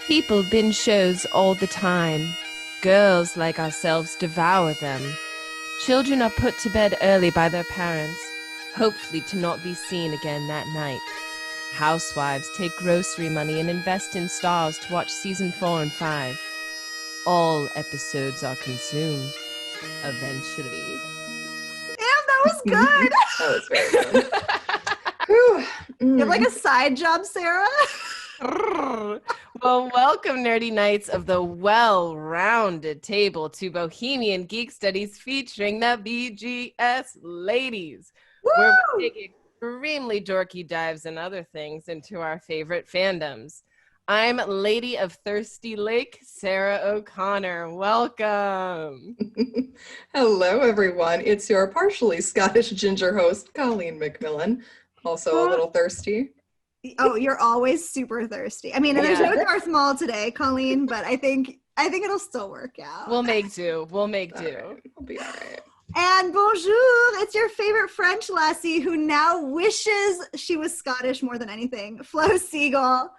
People binge shows all the time. Girls like ourselves devour them. Children are put to bed early by their parents, hopefully to not be seen again that night. Housewives take grocery money and invest in stars to watch season 4 and 5. All episodes are consumed. Eventually. Damn, that was good. That was very good. Whew. You have like a side job, Sarah? Well, welcome, nerdy knights of the well-rounded table, to Bohemian Geek Studies featuring the BGS Ladies, where we take extremely dorky dives and other things into our favorite fandoms. I'm Lady of Thirsty Lake, Sarah O'Connor. Welcome. Hello, everyone. It's your partially Scottish ginger host, Colleen McMillan. Also a little thirsty. Oh, you're always super thirsty. I mean, there's no Darth Maul today, Colleen, but I think it'll still work out. We'll make do. We'll make do. Right. We'll be all right. And bonjour, it's your favorite French lassie who now wishes she was Scottish more than anything, Flo Siegel.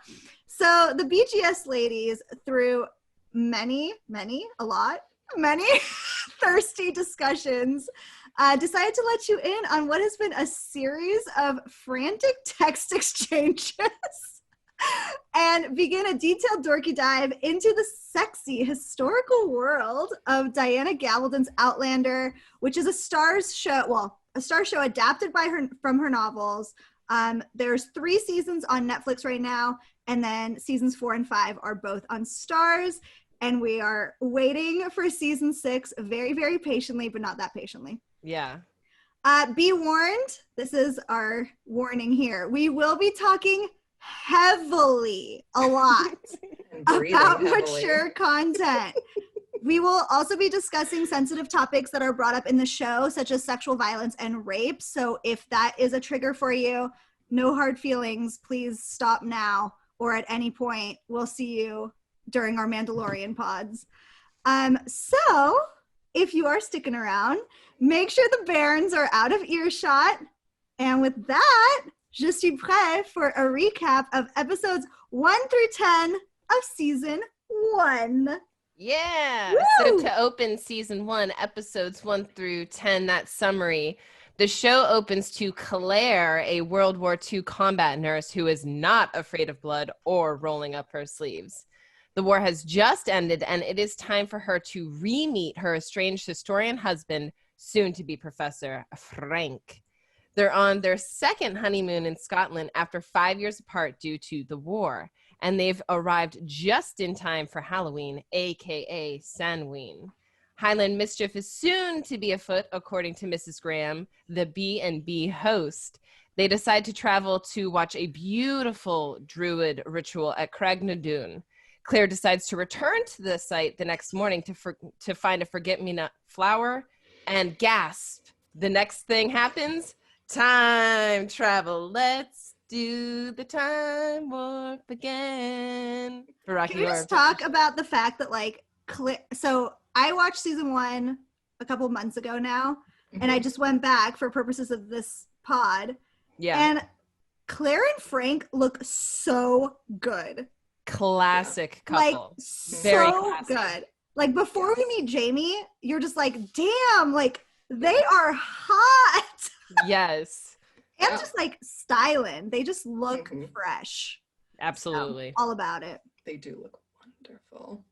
So the BGS Ladies, through many thirsty discussions, decided to let you in on what has been a series of frantic text exchanges and begin a detailed dorky dive into the sexy historical world of Diana Gabaldon's Outlander, which is a star show adapted from her novels. There's 3 seasons on Netflix right now, and then seasons 4 and 5 are both on Stars, and we are waiting for season 6 very, very patiently, but not that patiently. Yeah. Be warned, this is our warning here. We will be talking heavily, a lot, about mature content. We will also be discussing sensitive topics that are brought up in the show, such as sexual violence and rape. So if that is a trigger for you, no hard feelings. Please stop now or at any point. We'll see you during our Mandalorian pods. So if you are sticking around, make sure the Barons are out of earshot. And with that, je suis prêt for a recap of episodes 1 through 10 of season 1. Yeah. Woo! So to open season 1, episodes 1 through 10, that summary, the show opens to Claire, a World War II combat nurse who is not afraid of blood or rolling up her sleeves. The war has just ended, and it is time for her to re-meet her estranged historian husband, soon to be Professor Frank. They're on their second honeymoon in Scotland after 5 years apart due to the war, and they've arrived just in time for Halloween, aka Samhain. Highland mischief is soon to be afoot, according to Mrs. Graham, the B&B host. They decide to travel to watch a beautiful druid ritual at Craignadoon. Claire decides to return to the site the next morning to find a forget-me-not flower, and gasp, the next thing happens. Time travel. Let's do the time warp again. Can we just talk about the fact that, like, so I watched season 1 a couple months ago now, and I just went back for purposes of this pod. Yeah. And Claire and Frank look so good. Classic couple. Like, so good. Like, before we meet Jamie, you're just like, damn, like, they are hot. Yes. And just, like, styling. They just look fresh. Absolutely. So, all about it. They do look wonderful.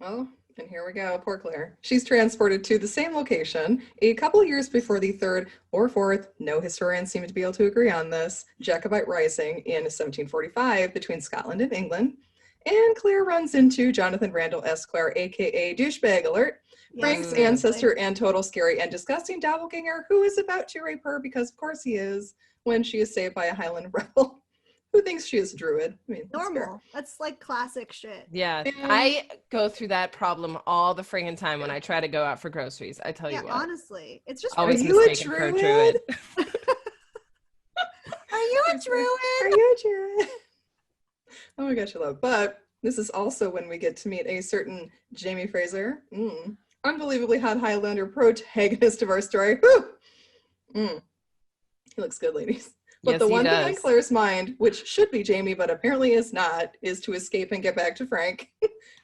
Well, and here we go. Poor Claire. She's transported to the same location a couple years before the 3rd or 4th, no historians seem to be able to agree on this, Jacobite Rising in 1745 between Scotland and England. And Claire runs into Jonathan Randall Esquire, aka Douchebag Alert, Frank's ancestor and total scary and disgusting doppelganger who is about to rape her, because of course he is, when she is saved by a Highland rebel who thinks she is a druid. I mean, normal. That's like classic shit. Yeah. I go through that problem all the freaking time when I try to go out for groceries. I tell you what. Yeah, honestly. It's just, always are you a mistaken for a druid? Are you a druid? Are you a druid? Oh my gosh, I love it. But this is also when we get to meet a certain Jamie Fraser, unbelievably hot Highlander protagonist of our story. He looks good, ladies. But Yes, the he one thing on does. Claire's mind, which should be Jamie, but apparently is not, is to escape and get back to Frank,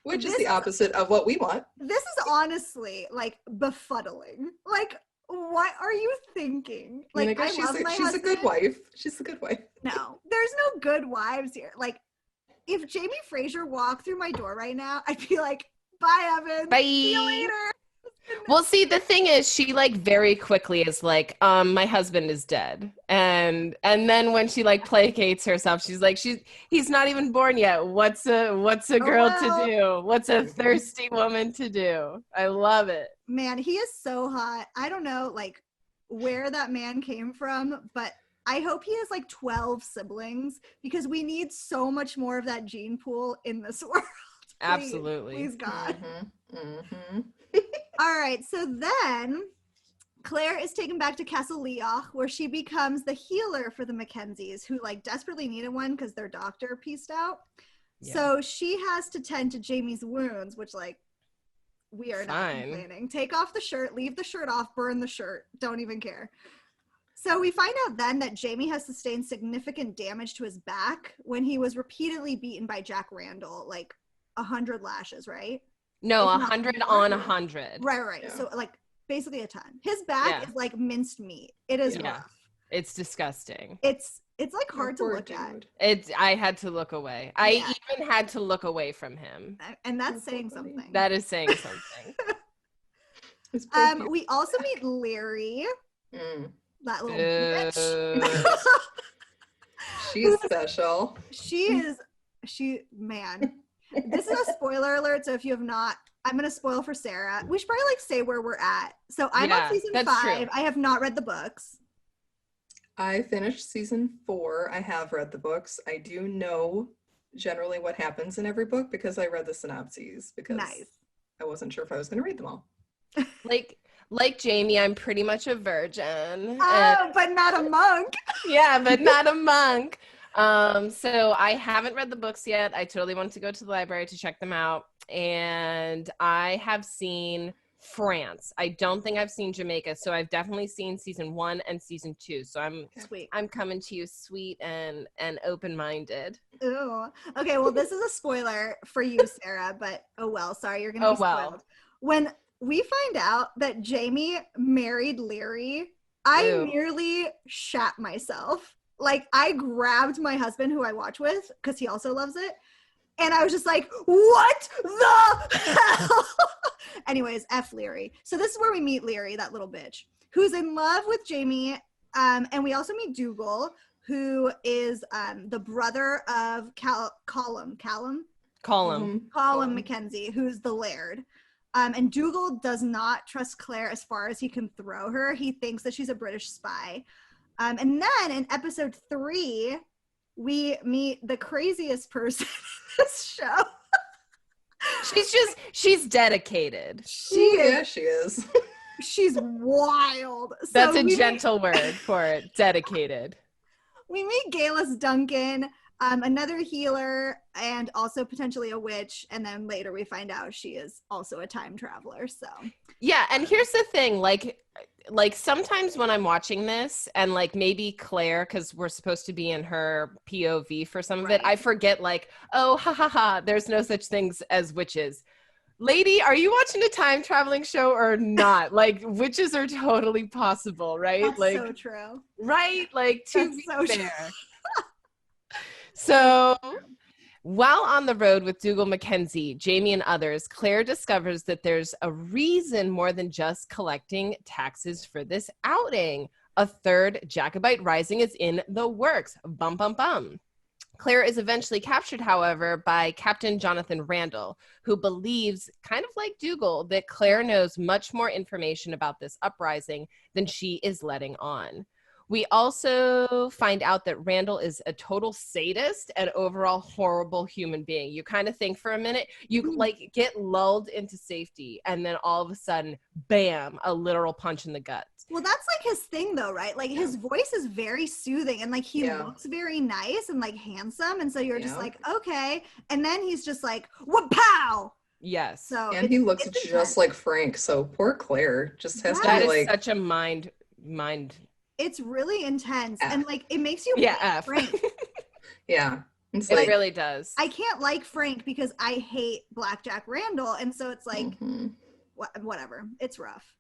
which is the opposite of what we want. This is honestly like befuddling. Like, what are you thinking? I mean, Like, I guess I love my she's a good husband. wife. She's a good wife. No, there's no good wives here. Like, if Jamie Fraser walked through my door right now, I'd be like, bye, Evan. Bye. See you later. Well, see, the thing is, she like very quickly is like, my husband is dead, and then when she like placates herself, she's like, he's not even born yet. What's a girl to do? What's a thirsty woman to do? I love it. Man, he is so hot. I don't know like where that man came from, but I hope he has like 12 siblings because we need so much more of that gene pool in this world. Absolutely. Please God. Mm-hmm. All right, so then Claire is taken back to Castle Leoch, where she becomes the healer for the Mackenzies, who like desperately needed one because their doctor pieced out. Yeah. So she has to tend to Jamie's wounds, which like we are not complaining. Take off the shirt, leave the shirt off, burn the shirt. Don't even care. So we find out then that Jamie has sustained significant damage to his back when he was repeatedly beaten by Jack Randall, like 100 lashes, right? No, 100 on 100. Right. Yeah. So like basically a ton. His back is like minced meat. It is rough. It's disgusting. It's like hard to look at. I had to look away. I even had to look away from him. And that's saying something. That is saying something. We also meet Leary. That little bitch. She's special. Man. This is a spoiler alert, so if you have not, I'm going to spoil for Sarah. We should probably like say where we're at. So I'm on season 5. True. I have not read the books. I finished season 4. I have read the books. I do know generally what happens in every book because I read the synopses because I wasn't sure if I was going to read them all. Like Jamie, I'm pretty much a virgin. Oh, but not a monk. Yeah, but not a monk. So I haven't read the books yet. I totally want to go to the library to check them out. And I have seen France. I don't think I've seen Jamaica. So I've definitely seen season 1 and season 2. So I'm coming to you sweet and open-minded. Ooh. Okay, well, this is a spoiler for you, Sarah, but oh well, sorry, you're gonna be spoiled. When we find out that Jamie married Leary, I nearly shat myself. Like, I grabbed my husband, who I watch with, because he also loves it, and I was just like, what the hell? Anyways, F Leary. So this is where we meet Leary, that little bitch, who's in love with Jamie, and we also meet Dougal, who is the brother of Callum Mackenzie, who's the laird. And Dougal does not trust Claire as far as he can throw her. He thinks that she's a British spy. And then in episode 3, we meet the craziest person in this show. She's dedicated. She is. She's wild. That's a gentle word for it. Dedicated. We meet Galus Duncan, another healer, and also potentially a witch. And then later we find out she is also a time traveler. So yeah, and here's the thing, like sometimes when I'm watching this and like maybe Claire, because we're supposed to be in her POV for some of it, I forget like, oh, ha ha ha, there's no such things as witches. Lady, are you watching a time traveling show or not? Like, witches are totally possible, right? That's like so true. Right? Like, to That's be so fair. So while on the road with Dougal Mackenzie, Jamie, and others, Claire discovers that there's a reason more than just collecting taxes for this outing. A third Jacobite rising is in the works. Bum, bum, bum. Claire is eventually captured, however, by Captain Jonathan Randall, who believes, kind of like Dougal, that Claire knows much more information about this uprising than she is letting on. We also find out that Randall is a total sadist and overall horrible human being. You kind of think for a minute, you like get lulled into safety, and then all of a sudden, bam, a literal punch in the gut. Well, that's like his thing though, right? Like his voice is very soothing and like he looks very nice and like handsome. And so you're just like, okay. And then he's just like, what pow? Yes. So and he looks just like Frank. So poor Claire just has to be like such a mind It's really intense. F. And like it makes you Yeah, hate F. Frank. Yeah. It's It like, really does. I can't like Frank because I hate Blackjack Randall. And so it's like, mhm. whatever. It's rough.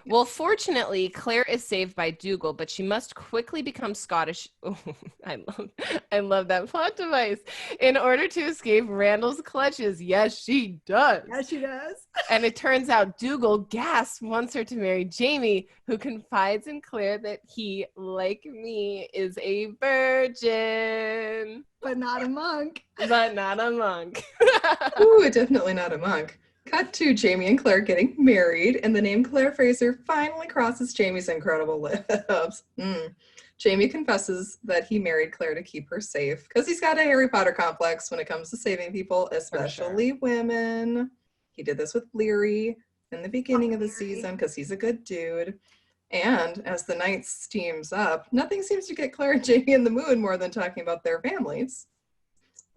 Well, fortunately, Claire is saved by Dougal, but she must quickly become Scottish. Oh, I love that plot device. In order to escape Randall's clutches. Yes, she does. Yeah, she does. And it turns out Dougal, gasp, wants her to marry Jamie, who confides in Claire that he, like me, is a virgin, But not a monk. but not a monk. Ooh, definitely not a monk. Cut to Jamie and Claire getting married, and the name Claire Fraser finally crosses Jamie's incredible lips. Jamie confesses that he married Claire to keep her safe because he's got a Harry Potter complex when it comes to saving people, especially women. He did this with Leary in the beginning of the season because he's a good dude. And as the night steams up, nothing seems to get Claire and Jamie in the mood more than talking about their families.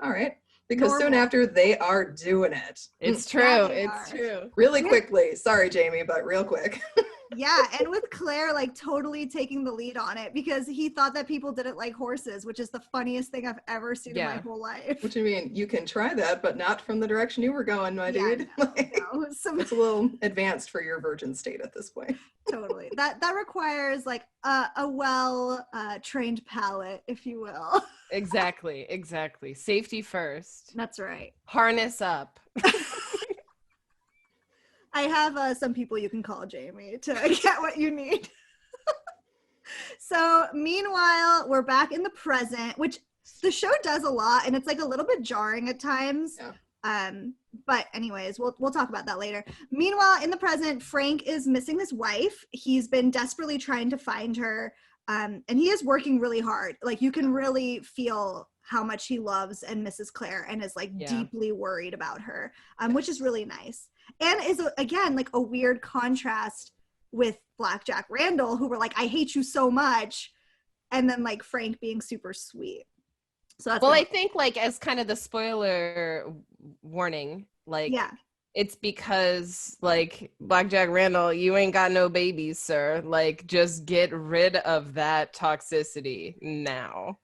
All right. Because soon after, they are doing it. It's true. Yeah, they It's are. true. Really quickly. Sorry, Jamie, but real quick. Yeah, and with Claire like totally taking the lead on it because he thought that people didn't like horses, which is the funniest thing I've ever seen in my whole life. Which I mean, you can try that, but not from the direction you were going, my dude. No. It's a little advanced for your virgin state at this point. Totally. That requires like a well trained palate, if you will. Exactly. Safety first. That's right. Harness up. I have some people you can call, Jamie, to get what you need. So meanwhile, we're back in the present, which the show does a lot, and it's like a little bit jarring at times. Yeah. But anyways, we'll talk about that later. Meanwhile, in the present, Frank is missing his wife. He's been desperately trying to find her, and he is working really hard. Like you can really feel how much he loves and misses Claire and is like deeply worried about her, which is really nice. And is, again, like a weird contrast with Blackjack Randall, who were like, I hate you so much. And then like Frank being super sweet. So that's I think like as kind of the spoiler warning, like it's because like Blackjack Randall, you ain't got no babies, sir. Like just get rid of that toxicity now.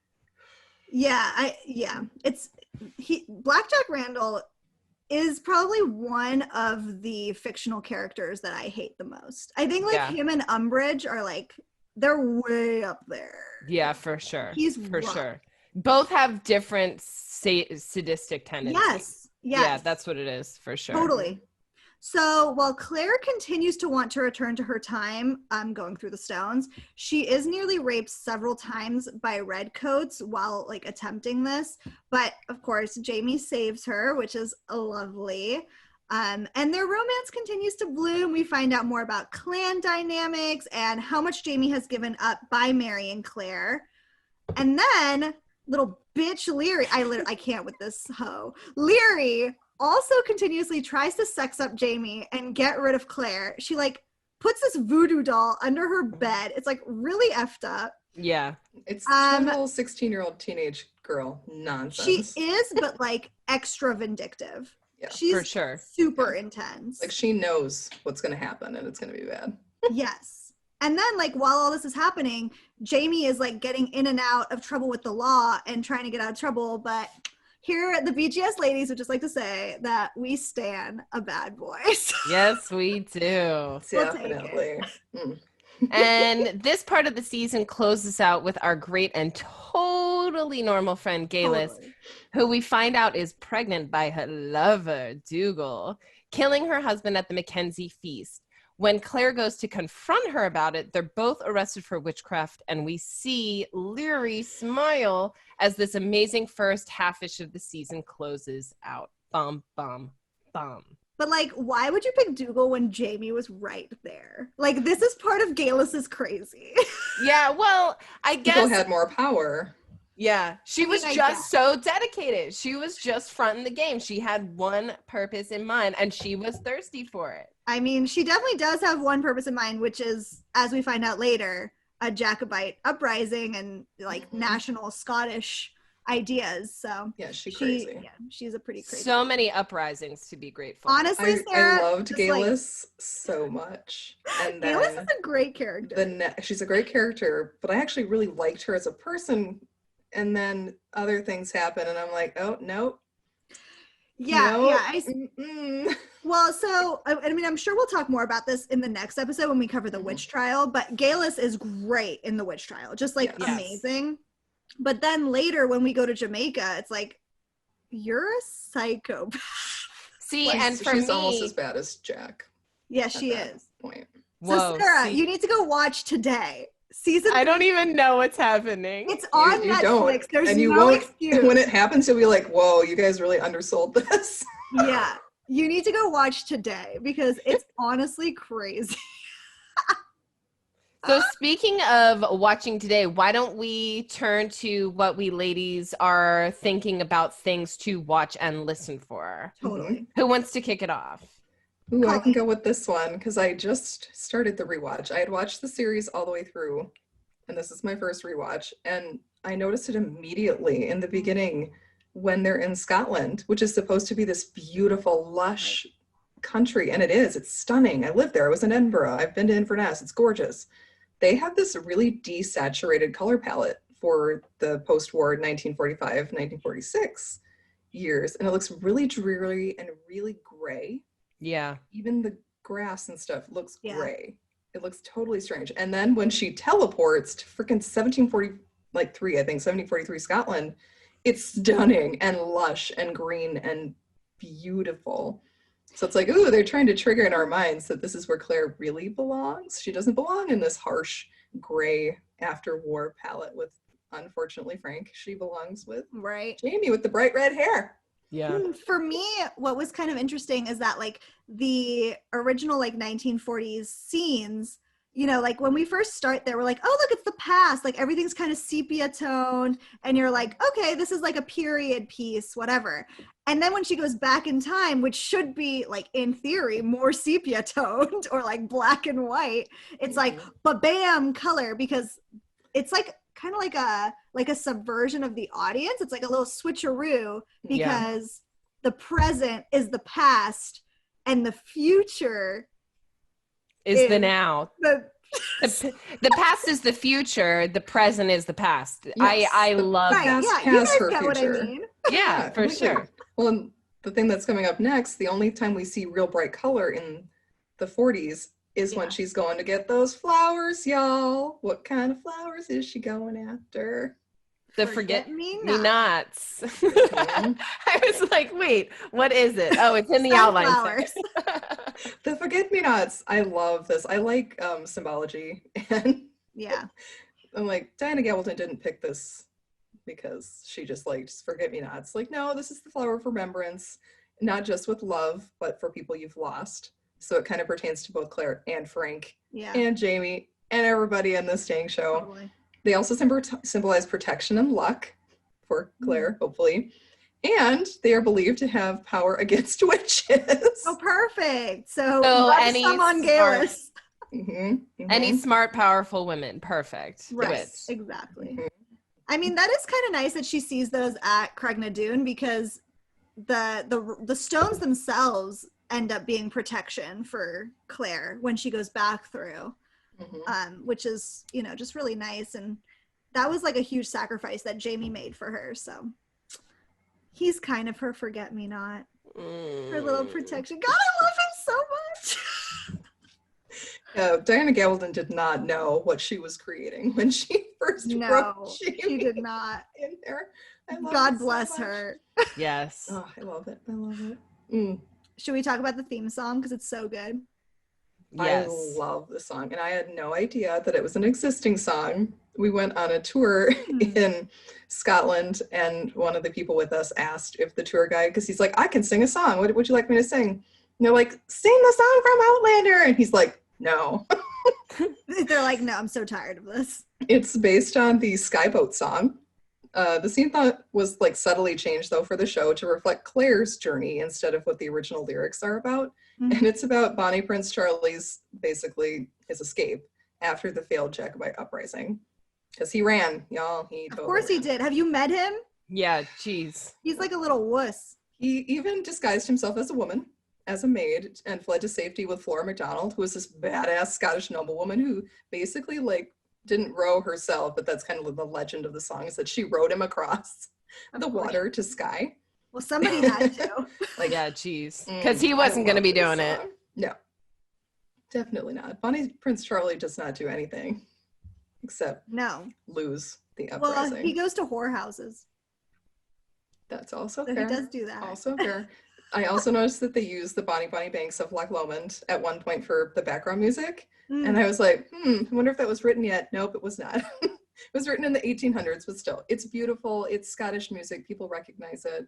Blackjack Randall is probably one of the fictional characters that I hate the most. I think like him and Umbridge are like, they're way up there. Yeah, for sure. He's for rough. sure. Both have different sadistic tendencies. Yes. Yeah, that's what it is, for sure. Totally. So while Claire continues to want to return to her time going through the stones, she is nearly raped several times by redcoats while like attempting this. But of course, Jamie saves her, which is lovely. And their romance continues to bloom. We find out more about clan dynamics and how much Jamie has given up by marrying Claire. And then little bitch Leary, I can't with this hoe. Leary also continuously tries to sex up Jamie and get rid of Claire. She like puts this voodoo doll under her bed. It's like really effed up. Yeah. It's total 16-year-old teenage girl nonsense. She is, but like extra vindictive. Yeah, she's for sure. Super intense. Like she knows what's going to happen and it's going to be bad. Yes. And then like while all this is happening, Jamie is like getting in and out of trouble with the law and trying to get out of trouble. But here at the BGS Ladies would just like to say that we stan a bad boy. Yes, we do. Definitely. And this part of the season closes out with our great and totally normal friend Galis, who we find out is pregnant by her lover, Dougal, killing her husband at the Mackenzie feast. When Claire goes to confront her about it, they're both arrested for witchcraft, and we see Leary smile as this amazing first half-ish of the season closes out. Bum, bum, bum. But like, why would you pick Dougal when Jamie was right there? Like, this is part of Galis's crazy. Yeah, well, I guess Dougal had more power. Yeah, she was just so dedicated. She was just fronting the game. She had one purpose in mind, and she was thirsty for it. I mean, she definitely does have one purpose in mind, which is, as we find out later, a Jacobite uprising and like national Scottish ideas. So yeah, she's crazy. She's a pretty crazy. So many uprisings to be grateful. Honestly, Sarah, I loved Galis so much. And then Galis is a great character. She's a great character, but I actually really liked her as a person. And then other things happen, and I'm like, oh no. Well, so I mean, I'm sure we'll talk more about this in the next episode when we cover the witch trial. But Galis is great in the witch trial, just like amazing. But then later, when we go to Jamaica, it's like, you're a psychopath. See, and for she's me, almost as bad as Jack. Yeah, she is. Point. So Sarah, you need to go watch today. I don't even know what's happening. It's on Netflix. Don't. There's and you no won't, excuse. When it happens, you'll be like, whoa, you guys really undersold this. Yeah. You need to go watch today because it's honestly crazy. So speaking of watching today, why don't we turn to what we ladies are thinking about things to watch and listen for? Totally. Who wants to kick it off? Ooh, I can go with this one because I just started the rewatch. I had watched the series all the way through, and this is my first rewatch. And I noticed it immediately in the beginning when they're in Scotland, which is supposed to be this beautiful, lush country. And it is. It's stunning. I lived there. I was in Edinburgh. I've been to Inverness. It's gorgeous. They have this really desaturated color palette for the post-war 1945, 1946 years. And it looks really dreary and really gray. Yeah. Even the grass and stuff looks gray. It looks totally strange. And then when she teleports to freaking 1743 Scotland, it's stunning and lush and green and beautiful. So it's like, ooh, they're trying to trigger in our minds that this is where Claire really belongs. She doesn't belong in this harsh, gray, after-war palette with, unfortunately, Frank. She belongs with Jamie with the bright red hair. Yeah. For me, what was kind of interesting is that like the original like 1940s scenes, you know, like when we first start there, we're like, oh, look, it's the past. Like everything's kind of sepia toned. And you're like, okay, this is like a period piece, whatever. And then when she goes back in time, which should be like in theory more sepia toned or like black and white, it's like, but bam, color, because it's like kind of like a subversion of the audience. It's like a little switcheroo because the present is the past and the future is the now. The past is the future. The present is the past. Yes, I love that. Past Yeah, you has guys her get future. what I mean. Yeah, for sure. Well, and the thing that's coming up next, the only time we see real bright color in the 40s is when she's going to get those flowers, y'all. What kind of flowers is she going after? The forget-me-nots. I was like, wait, what is it? Oh, it's in the outline. The forget-me-nots. I love this. I like symbology. And I'm like, Diana Gabaldon didn't pick this because she just liked forget-me-nots. Like, no, this is the flower of remembrance, not just with love, but for people you've lost. So it kind of pertains to both Claire and Frank and Jamie and everybody in this dang show. Totally. They also symbolize protection and luck for Claire, hopefully. And they are believed to have power against witches. Oh, perfect. So any on Galis. Any smart, powerful women. Perfect. Right, exactly. I mean, that is kind of nice that she sees those at Craignadoon because the stones themselves end up being protection for Claire when she goes back through. Which is, you know, just really nice. And that was like a huge sacrifice that Jamie made for her. So he's kind of her forget-me-not, her little protection. God, I love him so much. Diana Gabaldon did not know what she was creating when she first wrote Jamie. She did not. In there. God bless her. Yes. Oh, I love it. I love it. Should we talk about the theme song? Because it's so good. Yes. I love the song, and I had no idea that it was an existing song. We went on a tour in Scotland, and one of the people with us asked if the tour guide, because he's like, I can sing a song. What would you like me to sing? And they're like, sing the song from Outlander. And he's like, no. They're like, no, I'm so tired of this. It's based on the Skyboat song. The scene was like subtly changed though for the show to reflect Claire's journey instead of what the original lyrics are about. And it's about Bonnie Prince Charlie's, basically his escape after the failed Jacobite uprising. Because he ran, y'all. He totally Of course he did. Have you met him? Yeah, geez. He's like a little wuss. He even disguised himself as a woman, as a maid, and fled to safety with Flora MacDonald, who was this badass Scottish noblewoman who basically like didn't row herself, but that's kind of the legend of the song, is that she rowed him across the water to Skye. Well, somebody had to. Like, yeah, geez. Because he wasn't going to be doing it. No, definitely not. Bonnie Prince Charlie does not do anything except lose the uprising. Well, he goes to whorehouses. That's also so fair. He does do that. Also fair. I also noticed that they used the Bonnie Bonnie Banks of Loch Lomond at one point for the background music. And I was like, I wonder if that was written yet. Nope, it was not. It was written in the 1800s, but still, it's beautiful. It's Scottish music. People recognize it.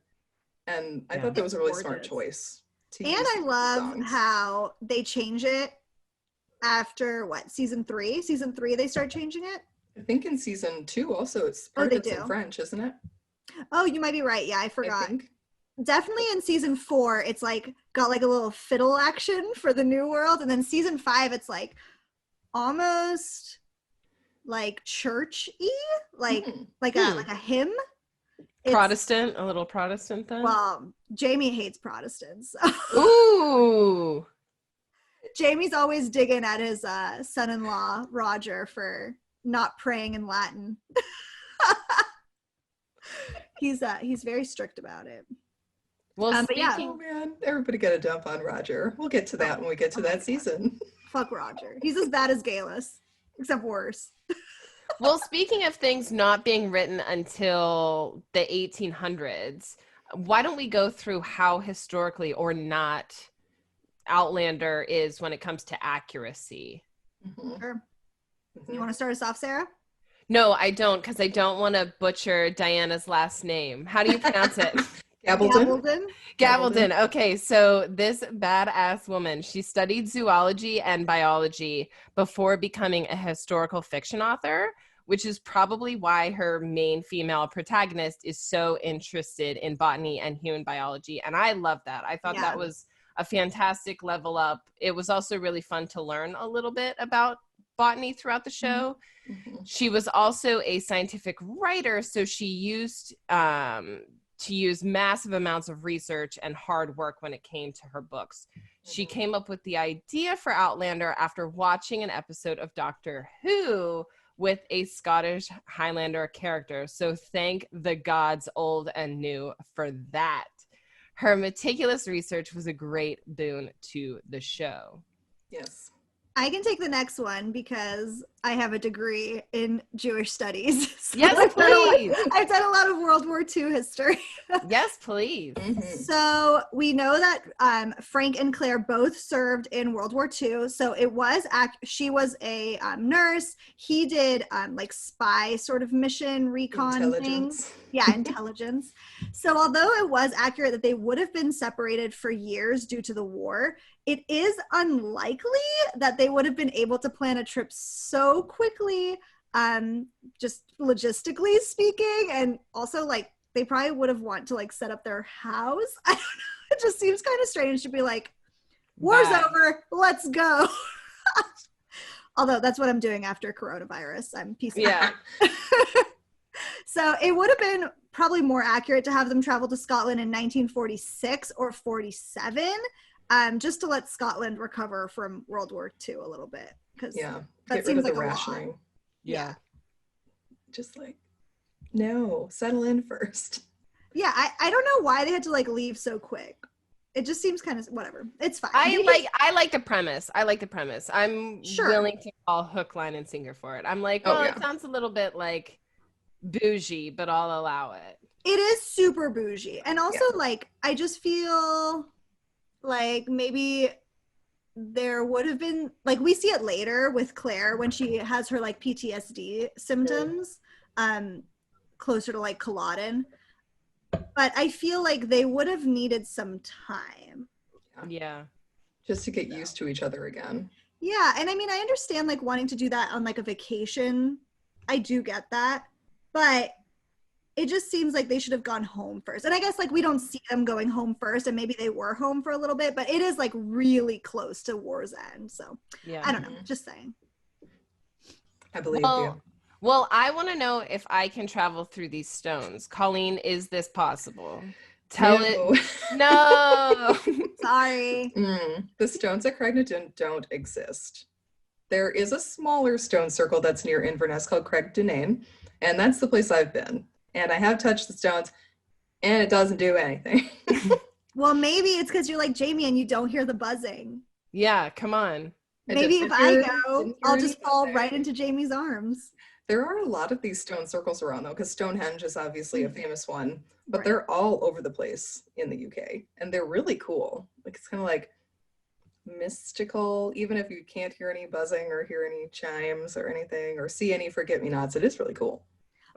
And I thought that was a really smart choice. And I love how they change it after, season 3? Season 3, they start changing it? I think in season 2 also, it's part of it's in French, isn't it? Oh, you might be right. Yeah, I forgot. Definitely in season 4, it's like got like a little fiddle action for the New World, and then season 5, it's like almost like church-y, like a hymn. Protestant, a little Protestant then. Well, Jamie hates Protestants. Ooh. Jamie's always digging at his son-in-law Roger for not praying in Latin. He's very strict about it. Well, but yeah. Oh man, everybody got a dump on Roger. We'll get to that when we get to that season. Fuck Roger. He's as bad as Galus, except worse. Well, speaking of things not being written until the 1800s, why don't we go through how historically or not Outlander is when it comes to accuracy? Sure. You want to start us off, Sarah? No, I don't, because I don't want to butcher Diana's last name. How do you pronounce it? Gabaldon. Okay, so this badass woman, she studied zoology and biology before becoming a historical fiction author, which is probably why her main female protagonist is so interested in botany and human biology. And I love that. I thought that was a fantastic level up. It was also really fun to learn a little bit about botany throughout the show. She was also a scientific writer, so she used to use massive amounts of research and hard work when it came to her books. She came up with the idea for Outlander after watching an episode of Doctor Who with a Scottish Highlander character. So thank the gods old and new for that. Her meticulous research was a great boon to the show. Yes. I can take the next one because I have a degree in Jewish studies. So yes, please. I've done a lot of World War II history. Yes, please. So we know that Frank and Claire both served in World War II. So it was she was a nurse. He did like spy sort of mission recon things. Yeah, intelligence. So although it was accurate that they would have been separated for years due to the war, it is unlikely that they would have been able to plan a trip so quickly, just logistically speaking, and also like they probably would have wanted to like set up their house. I don't know. It just seems kind of strange to be like, war's over, let's go. Although that's what I'm doing after coronavirus. I'm piecing out. So it would have been probably more accurate to have them travel to Scotland in 1946 or 47. Just to let Scotland recover from World War II a little bit, because that seems like a rationing. Lot. Yeah, just like settle in first. Yeah, I don't know why they had to like leave so quick. It just seems kind of whatever. It's fine. I like the premise. I'm willing to call hook, line, and sinker for it. I'm like, it sounds a little bit like bougie, but I'll allow it. It is super bougie, and also like I just feel like maybe there would have been like we see it later with Claire when she has her like PTSD symptoms closer to like Culloden, but I feel like they would have needed some time just to get used to each other again. And I mean I understand like wanting to do that on like a vacation. I do get that, but it just seems like they should have gone home first. And I guess like we don't see them going home first, and maybe they were home for a little bit, but it is like really close to war's end. So I don't know, just saying. I believe you. Well, I want to know if I can travel through these stones. Colleen, is this possible? Tell it. No. No. Sorry. The stones at Craignadoon don't exist. There is a smaller stone circle that's near Inverness called Craig Dunane, and that's the place I've been. And I have touched the stones, and it doesn't do anything. Well, maybe it's because you're like Jamie and you don't hear the buzzing. Yeah, come on. Maybe if I go, I'll just fall right into Jamie's arms. There are a lot of these stone circles around, though, because Stonehenge is obviously a famous one, but Right. they're all over the place in the UK, and they're really cool. Like, it's kind of like mystical, even if you can't hear any buzzing or hear any chimes or anything or see any forget-me-nots. It is really cool.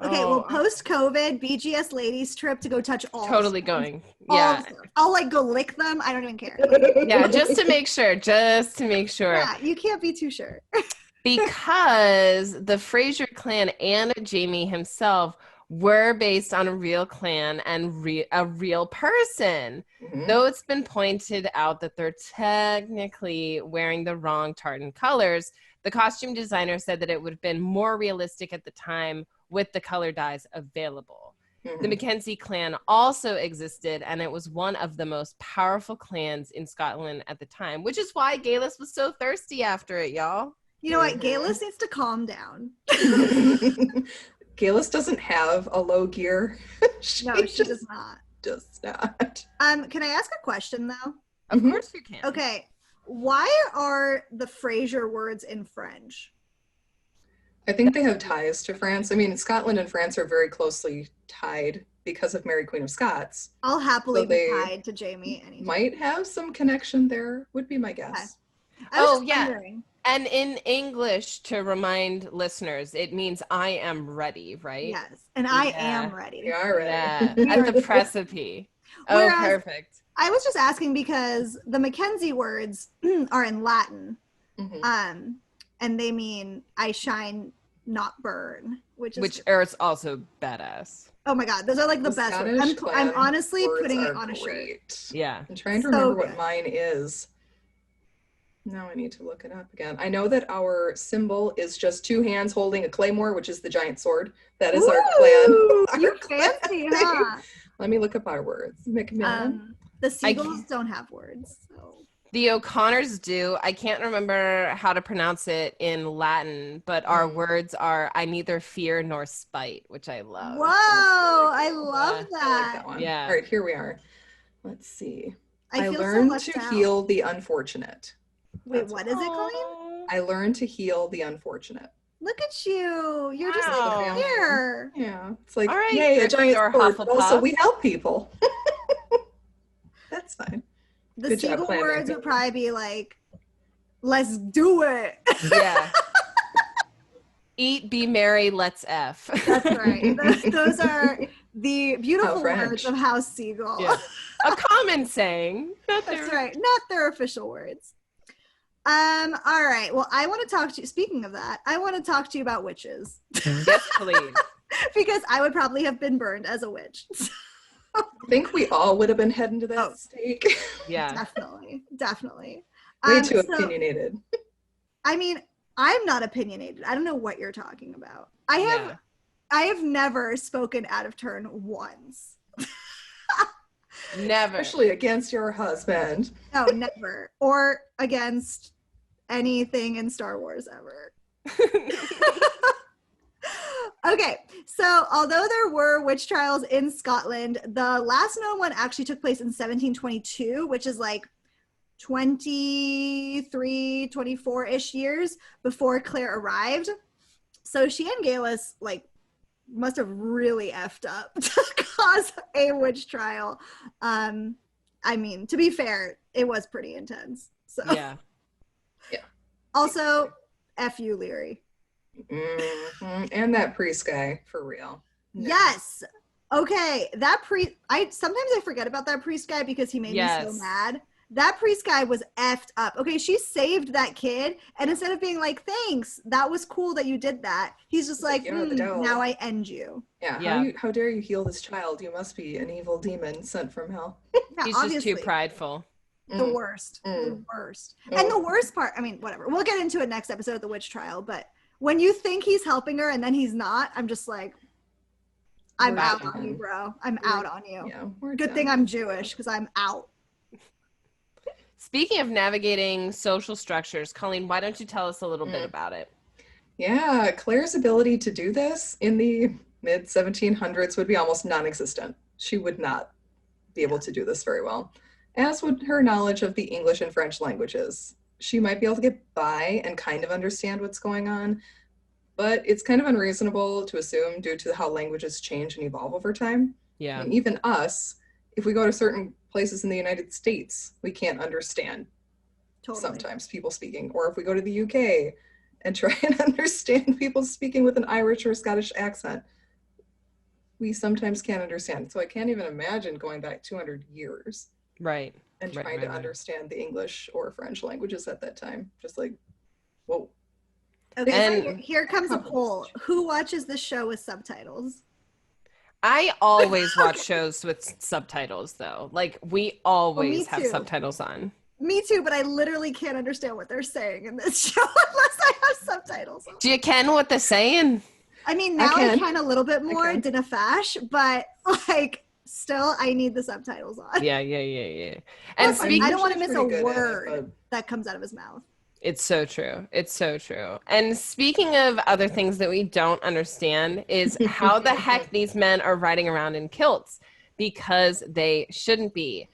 Okay, well, post-COVID, BGS Ladies trip to go touch all. Totally stones. going. All Yeah. stones. I'll like go lick them. I don't even care. Yeah, just to make sure. Yeah, you can't be too sure. Because the Fraser clan and Jamie himself were based on a real clan and a real person. Though it's been pointed out that they're technically wearing the wrong tartan colors, the costume designer said that it would have been more realistic at the time with the color dyes available. The Mackenzie clan also existed, and it was one of the most powerful clans in Scotland at the time, which is why Galus was so thirsty after it, y'all. You know what? Galus needs to calm down. Galus doesn't have a low gear. She does not. Does not. Can I ask a question though? Of course you can. Okay. Why are the Fraser words in French? I think they have ties to France. I mean, Scotland and France are very closely tied because of Mary Queen of Scots. I'll happily So be they tied to Jamie anytime. Might have some connection there, would be my guess. I was just wondering. And in English, to remind listeners, it means I am ready, right? Yes. And I am ready. You are ready. Yeah. At the precipice. Oh, perfect. I was just asking because the Mackenzie words are in Latin. And they mean I shine, not burn, which it's also badass. Oh my god, those are like the best words. I'm honestly putting it on a great. shirt. Yeah. I'm trying to remember what mine is. Now I need to look it up again. I know that our symbol is just two hands holding a claymore, which is the giant sword. That is our clan. You're fancy, huh? Let me look up our words. Macmillan. The seagulls don't have words. So. The O'Connors do. I can't remember how to pronounce it in Latin, but our words are I neither fear nor spite, which I love. Whoa, I love that. I like that one. Yeah. All right, here we are. Let's see. I learned to heal the unfortunate. Wait, what is it, Colleen? I learned to heal the unfortunate. Look at you. You're just like here. Yeah. It's like, all right, yay, a giant sword, but also Hufflepuff. we help people. That's fine. The seagull words would probably be like, let's do it. Yeah. Eat, be merry, let's F. That's right. Those are the beautiful words of House Seagull. Yeah. A common saying. That's right. Not their official words. All right. Well, I want to talk to you. Speaking of that, I want to talk to you about witches. Yes, please. Because I would probably have been burned as a witch. I think we all would have been heading to that stake. Yeah. Definitely. Way too opinionated. I mean, I'm not opinionated. I don't know what you're talking about. I have never spoken out of turn once. Never. Especially against your husband. No, never. Or against anything in Star Wars ever. Okay, so although there were witch trials in Scotland, the last known one actually took place in 1722, which is like 23, 24-ish years before Claire arrived. So she and Galus like must have really effed up to cause a witch trial. I mean, to be fair, it was pretty intense. So yeah. Also, F you, Leary. And that priest guy, for real. No. Yes. Okay, that priest. Sometimes I forget about that priest guy because he made me so mad. That priest guy was effed up. Okay, she saved that kid, and instead of being like, "Thanks, that was cool that you did that," he's just like, "Now I end you." Yeah. How dare you heal this child? You must be an evil demon sent from hell. Yeah, he's just too prideful. The worst. The worst. And the worst part. I mean, whatever. We'll get into it next episode of the witch trial, but when you think he's helping her and then he's not, I'm just like, I'm We're out done. on you, bro. I'm out on you. Yeah, we're Good done. thing I'm Jewish because I'm out. Speaking of navigating social structures, Colleen, why don't you tell us a little bit about it? Yeah, Claire's ability to do this in the mid 1700s would be almost non-existent. She would not be able to do this very well, as would her knowledge of the English and French languages. She might be able to get by and kind of understand what's going on, but it's kind of unreasonable to assume due to how languages change and evolve over time. Yeah. I mean, even us, if we go to certain places in the United States, we can't understand sometimes people speaking. Or if we go to the UK and try and understand people speaking with an Irish or Scottish accent, we sometimes can't understand. So I can't even imagine going back 200 years. Right. And trying to understand the English or French languages at that time. Just like, whoa. Okay, And so here comes a poll. Who watches the show with subtitles? I always watch shows with subtitles, though. Like, we always have too. subtitles on. Me too, but I literally can't understand what they're saying in this show unless I have subtitles. Do you ken what they're saying? I mean, now I can a little bit more, Dina Fash, but like, still, I need the subtitles on. Yeah. And I don't want to miss a word that comes out of his mouth. It's so true. It's so true. And speaking of other things that we don't understand is how the heck these men are riding around in kilts, because they shouldn't be.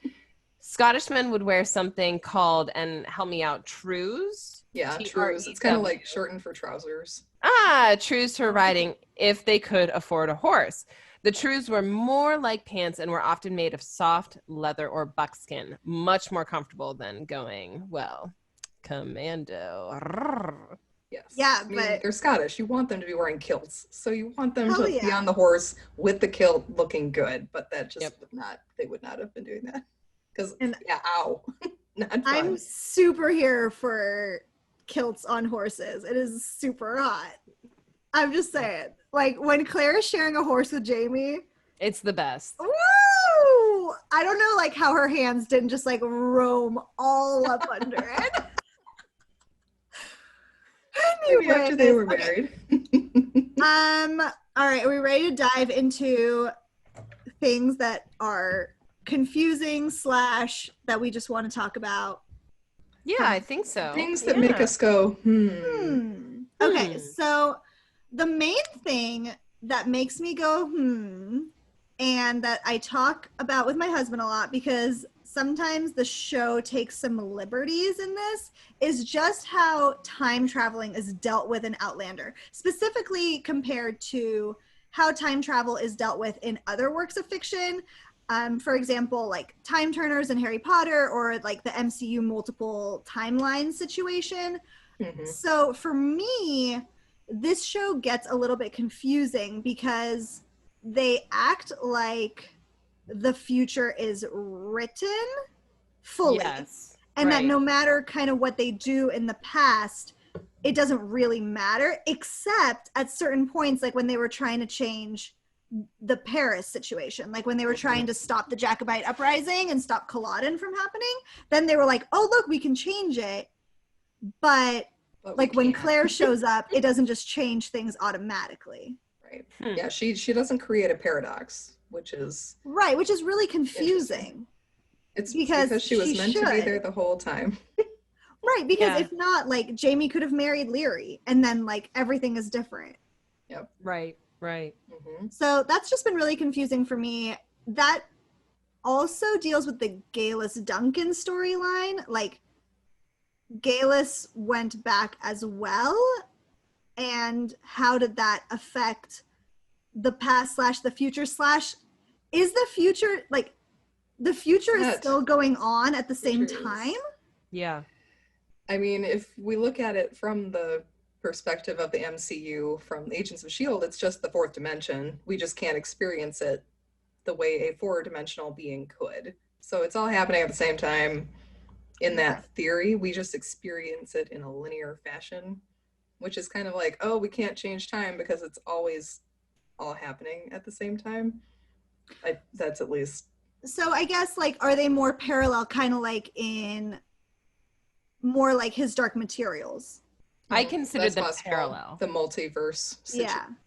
Scottish men would wear something called, and help me out, trews? Yeah, trews. It's kind of like shortened for trousers. Trews for riding if they could afford a horse. The trews were more like pants and were often made of soft leather or buckskin, much more comfortable than going, well, commando. Yes. Yeah, I mean, but they're Scottish. You want them to be wearing kilts. So you want them to be on the horse with the kilt looking good, but that just they would not have been doing that. Because, ow. Not fun. I'm super here for kilts on horses. It is super hot. I'm just saying. Like, when Claire is sharing a horse with Jamie. It's the best. Woo! I don't know, like, how her hands didn't just, like, roam all up under it. Maybe after they were married. All right, are we ready to dive into things that are confusing / that we just want to talk about? Yeah, I think so. Things that make us go, Okay, so the main thing that makes me go, and that I talk about with my husband a lot, because sometimes the show takes some liberties in this, is just how time traveling is dealt with in Outlander, specifically compared to how time travel is dealt with in other works of fiction. For example, like Time Turners in Harry Potter, or like the MCU multiple timeline situation. So for me, this show gets a little bit confusing because they act like the future is written fully. Yes, and that no matter kind of what they do in the past, it doesn't really matter, except at certain points, like when they were trying to change the Paris situation, like when they were trying to stop the Jacobite uprising and stop Culloden from happening, then they were like, oh, look, we can change it. But like when Claire shows up, it doesn't just change things automatically. Right. Yeah, she doesn't create a paradox, which is really confusing. It's because she was meant to be there the whole time. Right, because if not, like, Jamie could have married Leary, and then, like, everything is different. Yep. Right. So that's just been really confusing for me. That also deals with the Galus Duncan storyline. Like, Galus went back as well, and how did that affect the past / the future / is the future, like, the future is still going on at the same time? Yeah. I mean, if we look at it from the perspective of the MCU, from Agents of S.H.I.E.L.D., it's just the fourth dimension. We just can't experience it the way a four-dimensional being could. So it's all happening at the same time. In that theory, we just experience it in a linear fashion, which is kind of like, oh, we can't change time because it's always all happening at the same time. That's at least. So I guess, like, are they more parallel, kind of like in more like his Dark Materials I Well, consider that's them possible. parallel. The multiverse situation.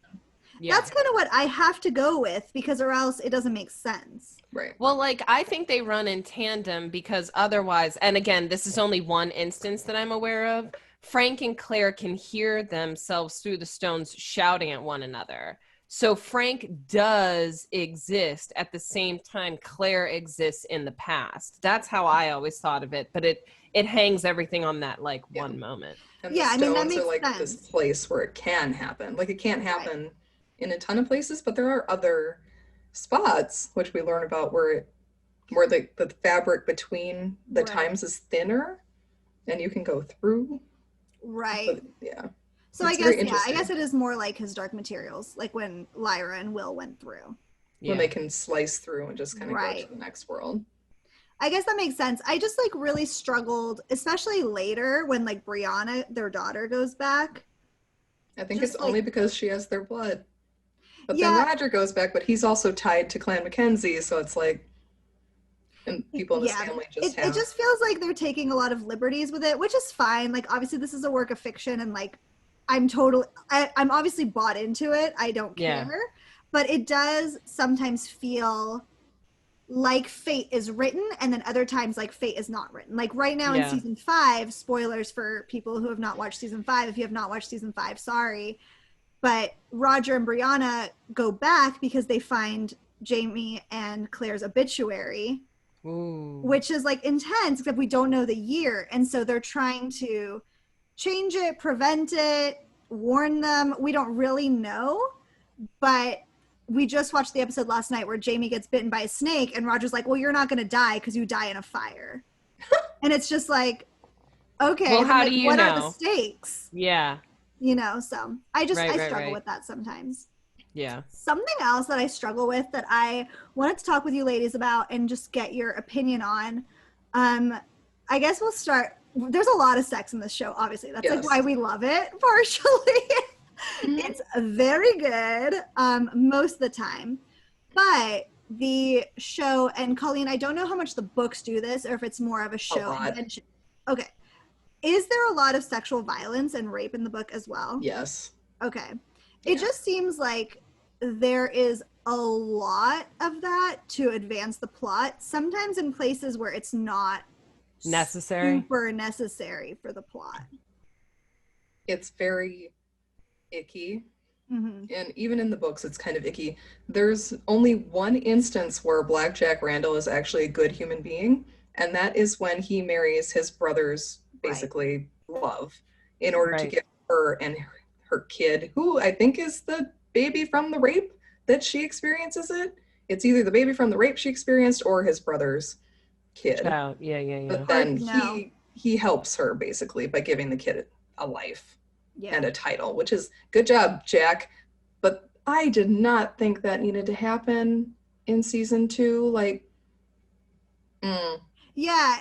Yeah. That's kind of what I have to go with, because or else it doesn't make sense. Right. Well, like, I think they run in tandem because otherwise, and again, this is only one instance that I'm aware of, Frank and Claire can hear themselves through the stones shouting at one another. So Frank does exist at the same time Claire exists in the past. That's how I always thought of it, but it hangs everything on that like one moment. And Yeah, the I mean, that stones are makes like sense. this place where it can happen. Like it can't happen in a ton of places, but there are other spots which we learn about where the fabric between the Right. times is thinner and you can go through. Right. But, yeah. So It's I very guess, yeah, I interesting. guess it is more like his Dark Materials, like when Lyra and Will went through. Yeah. When they can slice through and just kind of go Right. to the next world. I guess that makes sense. I just like really struggled, especially later when like Brianna, their daughter, goes back. I think Just it's like- only because she has their blood. But Yeah. then Roger goes back, but he's also tied to Clan Mackenzie, so it's like, and people in his family just it just feels like they're taking a lot of liberties with it, which is fine. Like obviously this is a work of fiction, and like I'm obviously bought into it. I don't Yeah. care, but it does sometimes feel like fate is written, and then other times like fate is not written. Like right now in Yeah. season 5, spoilers for people who have not watched season 5. If you have not watched season 5, sorry, but Roger and Brianna go back because they find Jamie and Claire's obituary. Ooh. Which is like intense, except we don't know the year, and so they're trying to change it, prevent it, warn them. We don't really know, but we just watched the episode last night where Jamie gets bitten by a snake, and Roger's like, well, you're not going to die because you die in a fire. And it's just like, okay, Well, how like, do you what are know? the stakes? Yeah. You know, so I Right. struggle with that sometimes. Yeah. Something else that I struggle with that I wanted to talk with you ladies about and just get your opinion on. I guess we'll start. There's a lot of sex in this show, obviously. That's like Yes. why we love it, partially. It's very good most of the time. But the show, and Colleen, I don't know how much the books do this or if it's more of a show. lot. Okay. Is there a lot of sexual violence and rape in the book as well? Yes. Okay. Yeah. It just seems like there is a lot of that to advance the plot, sometimes in places where it's not Necessary. super necessary for the plot. It's very icky. Mm-hmm. And even in the books, it's kind of icky. There's only one instance where Blackjack Randall is actually a good human being, and that is when he marries his brother's basically love in order to get her and her kid, who I think is the baby from the rape that she experiences it. It's either the baby from the rape she experienced or his brother's kid. Child. Yeah. But then No. he helps her basically by giving the kid a life Yeah. and a title, which is good job, Jack. But I did not think that needed to happen in season 2. Like, Yeah.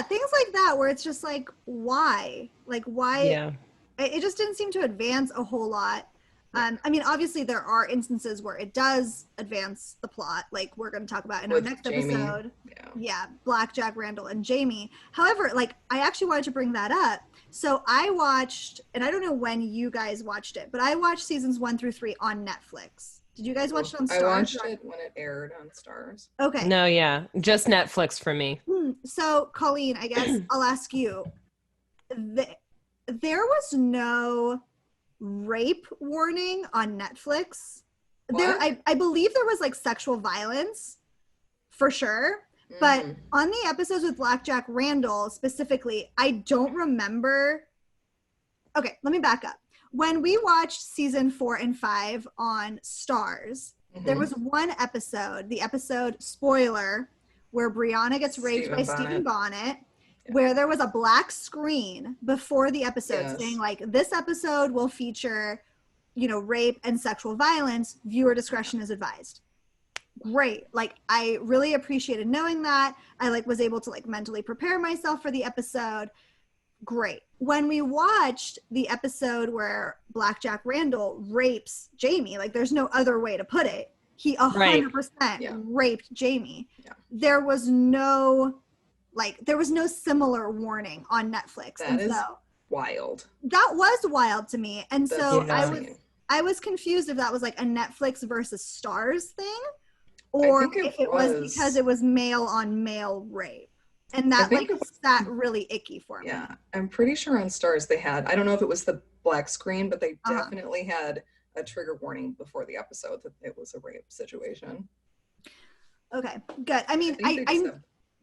Things like that where it's just like, why? Like, why? Yeah. It just didn't seem to advance a whole lot. I mean, obviously there are instances where it does advance the plot, like we're going to talk about in our With next Jamie. episode. Yeah, Blackjack, Randall, and Jamie. However, like I actually wanted to bring that up. So I watched, and I don't know when you guys watched it, but I watched seasons 1 through 3 on Netflix. Did you guys watch it on Stars? I watched it when it aired on Stars. Okay. No, yeah. Just Netflix for me. So, Colleen, I guess I'll ask you. There was no rape warning on Netflix. What? I believe there was like sexual violence for sure. But on the episodes with Blackjack Randall specifically, I don't remember. Okay, let me back up. When we watched season 4 and 5 on Stars, there was one episode, the episode spoiler, where Brianna gets raped by Stephen Bonnet, where there was a black screen before the episode saying like, this episode will feature, rape and sexual violence. Viewer discretion is advised. Great. Like I really appreciated knowing that. I like was able to like mentally prepare myself for the episode. Great. When we watched the episode where Blackjack Randall rapes Jamie, like there's no other way to put it. He 100% raped Jamie. Yeah. There was no similar warning on Netflix. wild. That was wild to me. And so Yeah. I was confused if that was like a Netflix versus Stars thing, I or think if it was because it was male on male rape. And that like sat really icky for me. Yeah, I'm pretty sure on Stars they had, I don't know if it was the black screen, but they definitely had a trigger warning before the episode that it was a rape situation. Okay, good. I mean, I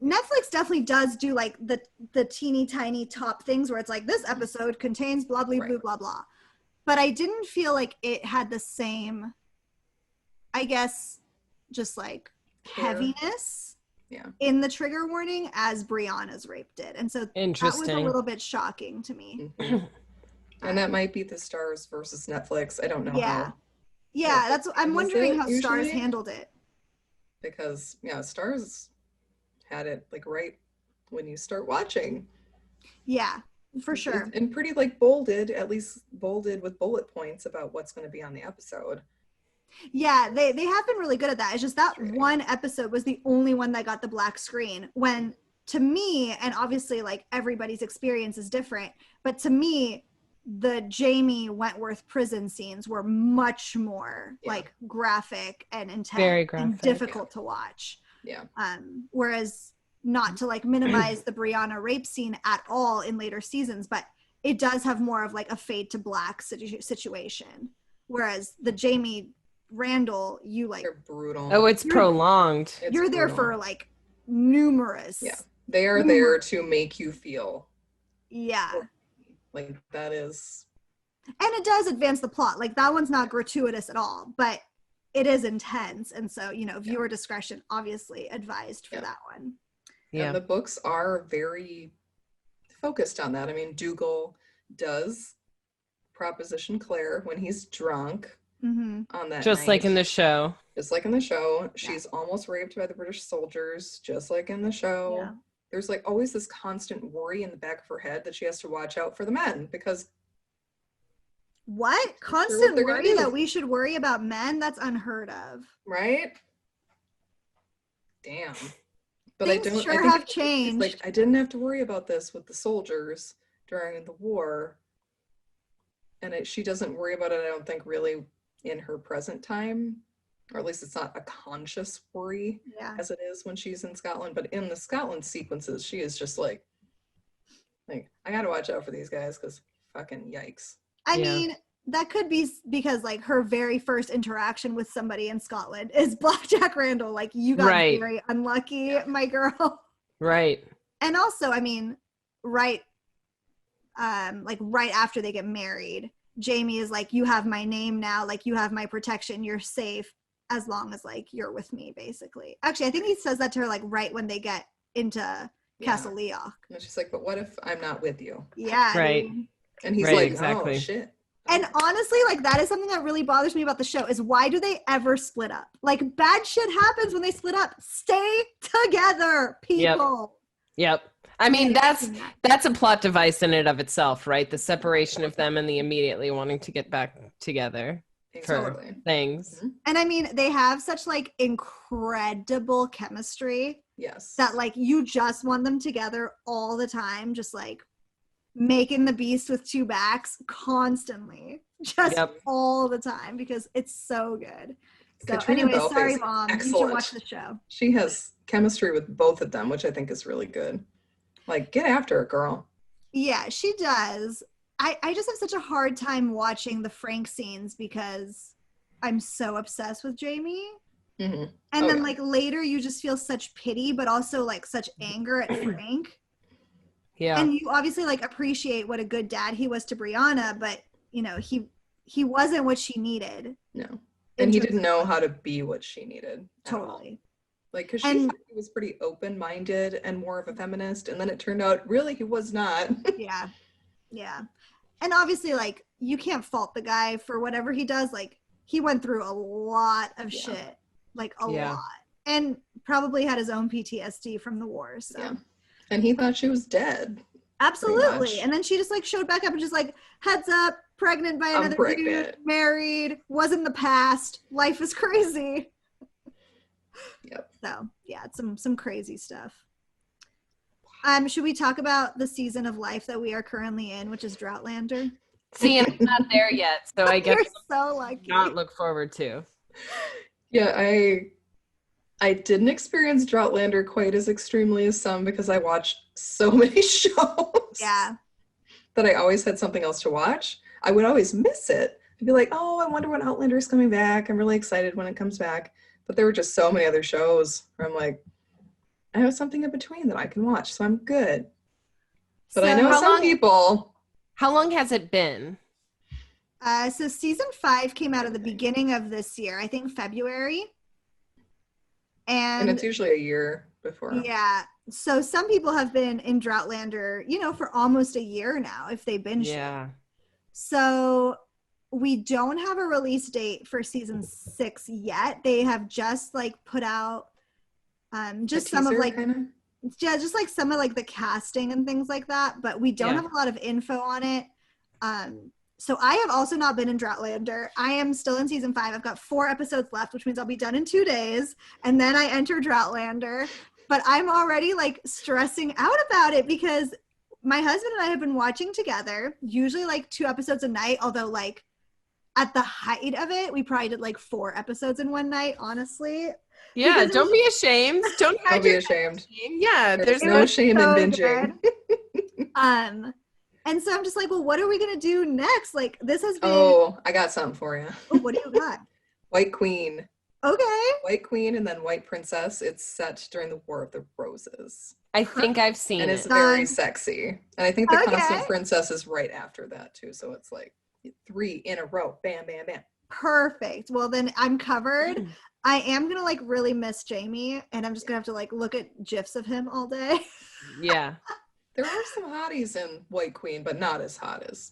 Netflix definitely does do like the teeny tiny top things where it's like this episode contains blah blah blah blah blah. But I didn't feel like it had the same, I guess, just like heaviness in the trigger warning as Brianna's rape did. And so that was a little bit shocking to me. Mm-hmm. And that might be the Stars versus Netflix. I don't know how. Yeah, that's I'm wondering how Stars handled it. Because Stars had it like right when you start watching. Yeah, for sure. And pretty like bolded, at least bolded with bullet points about what's going to be on the episode. Yeah, they have been really good at that. It's just that one episode was the only one that got the black screen, when to me, and obviously like everybody's experience is different, but to me, the Jamie Wentworth prison scenes were much more like graphic and intense, very graphic, and difficult to watch. Yeah. Whereas, not to like minimize the Brianna rape scene at all in later seasons, but it does have more of like a fade to black situation. Whereas the Jamie Randall, you like, they're brutal. Oh, it's prolonged. You're there for like numerous. Yeah, they are there to make you feel. Yeah. Like that is. And it does advance the plot. Like that one's not gratuitous at all, but it is intense. And so, viewer discretion obviously advised for that one. Yeah. And the books are very focused on that. I mean, Dougal does proposition Claire when he's drunk on that just night. like in the show. Just like in the show. She's almost raped by the British soldiers, just like in the show. Yeah. There's like always this constant worry in the back of her head that she has to watch out for the men because. What? Constant worry that we should worry about men? That's unheard of. Right? Damn. But Things sure have changed. Like I didn't have to worry about this with the soldiers during the war. And she doesn't worry about it, I don't think, really in her present time. Or at least it's not a conscious worry as it is when she's in Scotland. But in the Scotland sequences, she is just like I gotta watch out for these guys because fucking yikes. I mean, that could be because like her very first interaction with somebody in Scotland is Blackjack Randall. Like you got very unlucky, my girl. Right. And also, I mean, right after they get married, Jamie is like, you have my name now, like you have my protection, you're safe as long as like you're with me, basically. Actually, I think he says that to her like right when they get into Castle Leoch. And she's like, but what if I'm not with you? Yeah. Right. And he's like, exactly. Oh shit. And honestly, like that is something that really bothers me about the show is why do they ever split up? Like bad shit happens when they split up. Stay together, people. Yep. I mean, that's a plot device in and of itself, right? The separation of them and the immediately wanting to get back together for things. And I mean, they have such like incredible chemistry. Yes. That like you just want them together all the time, just like making the beast with two backs constantly, just all the time because it's so good. So Katrina anyway, Belf sorry, Mom. excellent. You should watch the show. She has chemistry with both of them, which I think is really good. Like, get after it, girl. Yeah, she does. I just have such a hard time watching the Frank scenes because I'm so obsessed with Jamie. Mm-hmm. And then like later you just feel such pity, but also like such anger at Frank. Yeah. And you obviously like appreciate what a good dad he was to Brianna, but he wasn't what she needed. No. And he didn't know how to be what she needed. Totally. Like, because she was pretty open-minded and more of a feminist, and then it turned out really he was not. Yeah. And obviously, like, you can't fault the guy for whatever he does. Like, he went through a lot of shit. Like, a lot. And probably had his own PTSD from the war, so. Yeah. And he thought she was dead. Absolutely. And then she just, like, showed back up and just, like, heads up, pregnant by another dude, married, was in the past, life is crazy. Yep. So yeah, it's some crazy stuff. Should we talk about the season of life that we are currently in, which is Droughtlander? See, and I'm not there yet, so I guess You're so lucky. not look forward to. Yeah, I didn't experience Droughtlander quite as extremely as some because I watched so many shows. Yeah. That I always had something else to watch. I would always miss it. I'd be like, oh, I wonder when Outlander is coming back. I'm really excited when it comes back. But there were just so many other shows where I'm like, I have something in between that I can watch, so I'm good. But I know some people. How long has it been? So season 5 came out at the beginning of this year, I think February. And it's usually a year before. Yeah. So some people have been in Droughtlander, for almost a year now if they binge. Yeah. So we don't have a release date for season 6 yet. They have just put out just some of just some of the casting and things like that, but we don't have a lot of info on it. So I have also not been in Droughtlander. I am still in season 5. I've got 4 episodes left, which means I'll be done in 2 days, and then I enter Droughtlander. But I'm already stressing out about it because my husband and I have been watching together, usually 2 episodes a night, although at the height of it, we probably did 4 episodes in one night, honestly. Yeah, don't be ashamed. Don't be ashamed. Yeah, there's no shame in binging. And so I'm just well, what are we going to do next? This has been... Oh, I got something for you. Oh, what do you got? White Queen. Okay. White Queen and then White Princess. It's set during the War of the Roses. I think I've seen it. And it's very sexy. And I think the Constant Princess is right after that too. So it's 3 in a row. Bam, bam, bam. Perfect. Well, then I'm covered. I am going to really miss Jamie, and I'm just going to have to look at GIFs of him all day. Yeah. There are some hotties in White Queen, but not as hot as...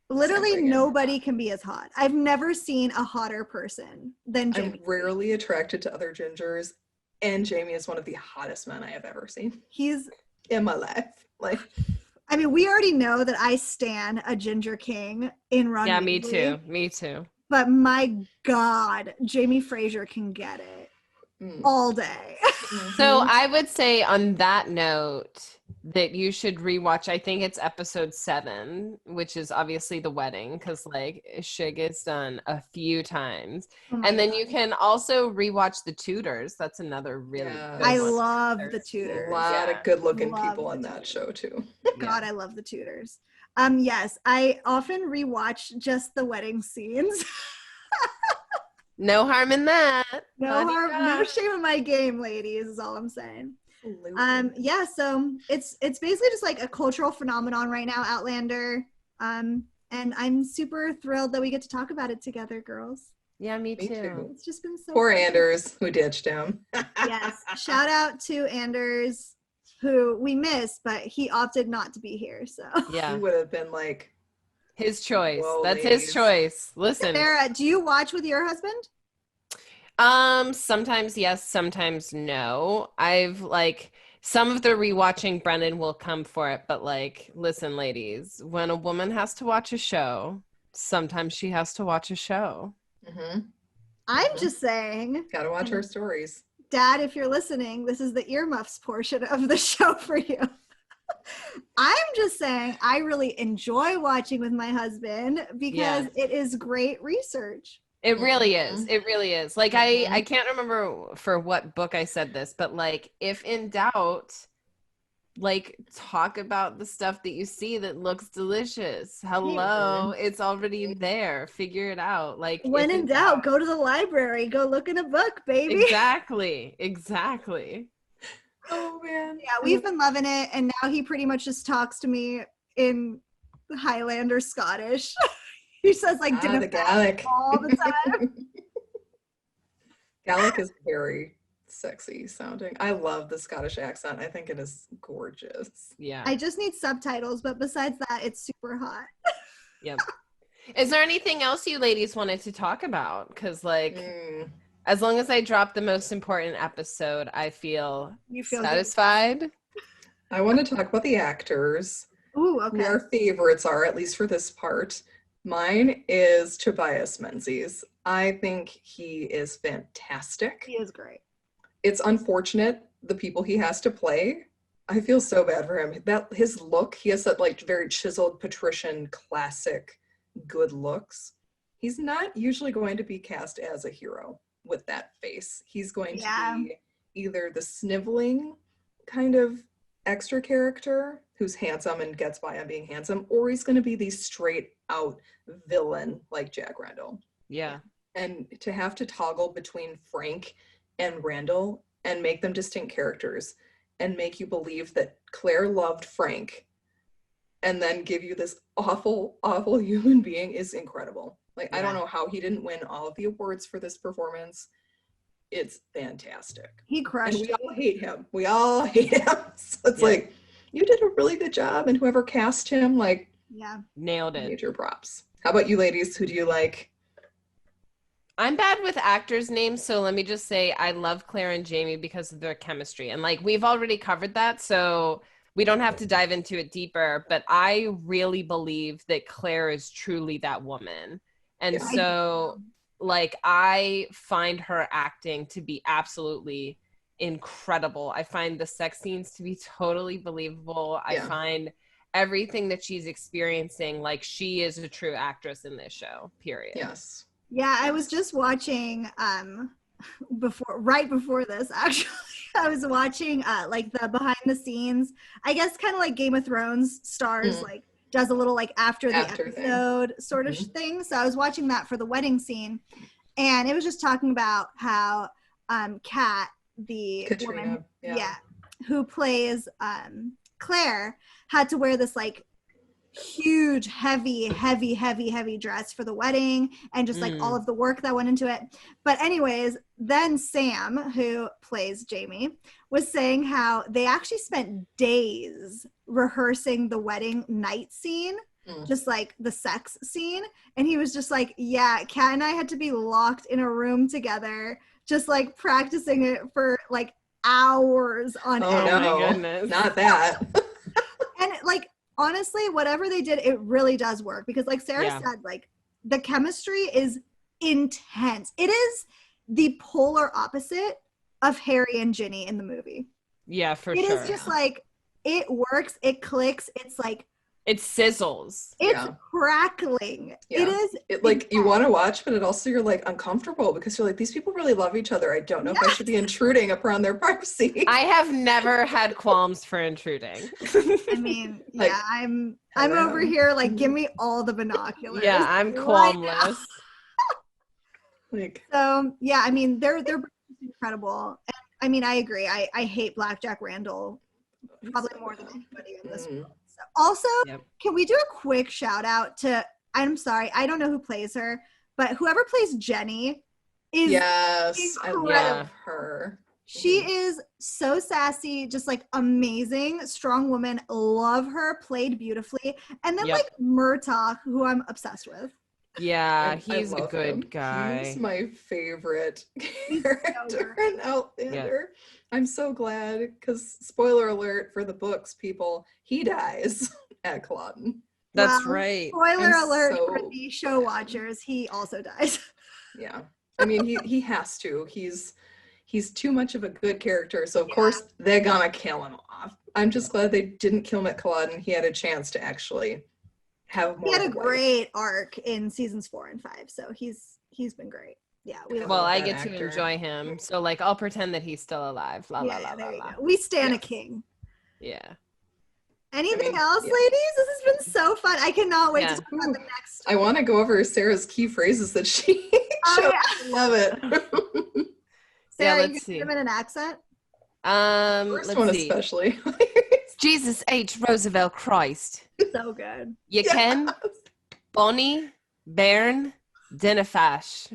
Literally nobody can be as hot. I've never seen a hotter person than Jamie. I'm rarely attracted to other gingers, and Jamie is one of the hottest men I have ever seen. He's in my life. I mean, we already know that I stan a ginger king in Ron. Yeah, me too. Me too. But my God, Jamie Fraser can get it all day. So I would say on that note that you should rewatch, I think it's episode 7, which is obviously the wedding, because shit gets done a few times. And then you can also rewatch The Tudors. That's another really good I one. love The Tudors. A lot of good looking people on that show too. God, I love The Tudors. Yes, I often rewatch just the wedding scenes. No harm in that. No shame in my game, ladies, is all I'm saying. Yeah, so it's basically just a cultural phenomenon right now, Outlander. And I'm super thrilled that we get to talk about it together, girls. Yeah, me too. It's just been so Poor fun. Anders, who ditched him. Yes, shout out to Anders, who we miss, but he opted not to be here. So yeah, he would have been his choice. Whoa, that's ladies. his choice. Listen, Sarah, do you watch with your husband? Sometimes yes, sometimes no. I've some of the rewatching Brennan will come for it, but listen, ladies, when a woman has to watch a show, sometimes she has to watch a show. Mm-hmm. I'm just saying. Gotta watch her stories. Dad, if you're listening, this is the earmuffs portion of the show for you. I'm just saying I really enjoy watching with my husband because it is great research. It really is. It really is. I can't remember for what book I said this, but if in doubt, talk about the stuff that you see that looks delicious. Hello, it's already there. Figure it out. When in doubt, go to the library. Go look in a book, baby. Exactly. Oh man. Yeah, we've been loving it, and now he pretty much just talks to me in Highlander Scottish. He says the Gaelic all the time. Gaelic is very sexy sounding. I love the Scottish accent. I think it is gorgeous. Yeah. I just need subtitles, but besides that, it's super hot. Yep. Is there anything else you ladies wanted to talk about? Because as long as I drop the most important episode, I feel satisfied. Good. I want to talk about the actors. Ooh, okay. Who our favorites are, at least for this part. Mine is Tobias Menzies. I think he is fantastic. He is great. It's unfortunate the people he has to play. I feel so bad for him. That his look, he has that like very chiseled patrician classic good looks. He's not usually going to be cast as a hero with that face. He's going to be either the sniveling kind of extra character who's handsome and gets by on being handsome, or he's going to be the straight out villain like Jack Randall. Yeah. And to have to toggle between Frank and Randall and make them distinct characters and make you believe that Claire loved Frank and then give you this awful, awful human being is incredible. Like, I don't know how he didn't win all of the awards for this performance. It's fantastic. He crushed and we all hate him. We all hate him. So it's like, you did a really good job, and whoever cast him, like, nailed it. Major props. How about you ladies? Who do you like? I'm bad with actors' names, so let me just say I love Claire and Jamie because of their chemistry. And like we've already covered that, so we don't have to dive into it deeper, but I really believe that Claire is truly that woman. And so like I find her acting to be absolutely incredible. I find the sex scenes to be totally believable. I find everything that she's experiencing, like she is a true actress in this show, period. Yes. Yeah, I was just watching right before this actually. I was watching like the behind the scenes, I guess kind of like Game of Thrones stars like does a little like after the episode thing. Sort of thing. So I was watching that for the wedding scene, and it was just talking about how Kat, the Katrina, woman who plays Claire, had to wear this like huge heavy dress for the wedding, and just like all of the work that went into it. But anyways, then Sam, who plays Jamie, was saying how they actually spent days rehearsing the wedding night scene, just like the sex scene, and he was just like, yeah, Kat and I had to be locked in a room together just like practicing it for like hours on end. Oh no, goodness. Not that. And like honestly, whatever they did, it really does work, because like Sarah said, like the chemistry is intense. It is the polar opposite of Harry and Ginny in the movie. Yeah, for sure. It is just like, it works, it clicks, it's like, it sizzles. It's crackling. Yeah. It is. It like you want to watch, but it also you're like uncomfortable because you're like, these people really love each other. I don't know if I should be intruding upon their privacy. I have never had qualms for intruding. I mean, like, I'm over here like, give me all the binoculars. Yeah, I'm qualmless. Like, so yeah, I mean, they're incredible. And, I mean, I agree. I hate Black Jack Randall probably more than anybody in this world. So also, can we do a quick shout out to, I'm sorry, I don't know who plays her, but whoever plays Jenny is incredible. I love her. She is so sassy, just like amazing, strong woman. Love her, played beautifully. And then like Murtaugh, who I'm obsessed with. Yeah, he's a good guy. He's my favorite character in Outlander. I'm so glad, because spoiler alert for the books, people, he dies at Culloden. That's right. Spoiler alert for the show watchers, he also dies. Yeah. I mean, he has to. He's too much of a good character, so of course they're gonna kill him off. I'm just glad they didn't kill him at Culloden. He had a chance to actually have more. He had a great arc in seasons 4 and 5, so he's been great. Yeah. Well, I get to enjoy him, so like I'll pretend that he's still alive. La la la la la. We stand a king. Yeah. Anything else, ladies? This has been so fun. I cannot wait to talk about the next. I want to go over Sarah's key phrases that she chose. I love it. Sarah, let's see. Them in an accent? First one especially. Jesus H. Roosevelt Christ. So good. You can? Bonnie, Bairn, Dinafash.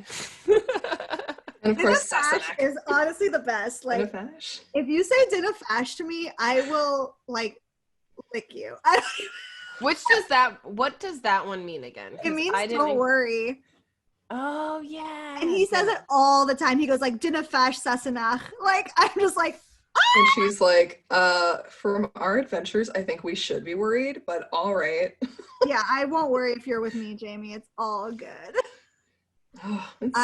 And of course, Dinafash is honestly the best. Like, Dinafash. If you say Dinafash to me, I will like lick you. What does that one mean again? It means don't worry. Oh yeah. And he says it all the time. He goes like Dinafash Sassenach. Like, I'm just like, and she's like, from our adventures, I think we should be worried, but all right. Yeah, I won't worry if you're with me, Jamie. It's all good. Oh, it's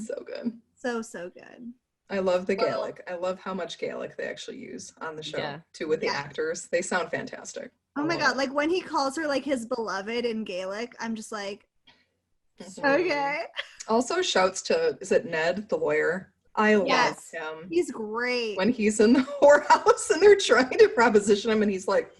so good. So good. I love the Gaelic. I love how much Gaelic they actually use on the show Yeah. too with the Yeah. actors. They sound fantastic. Oh my I god, love like when he calls her like his beloved in Gaelic, I'm just like, it. okay. Also, shouts to, is it Ned, the lawyer? I love Yes. him. He's great. When he's in the whorehouse and they're trying to proposition him and he's like,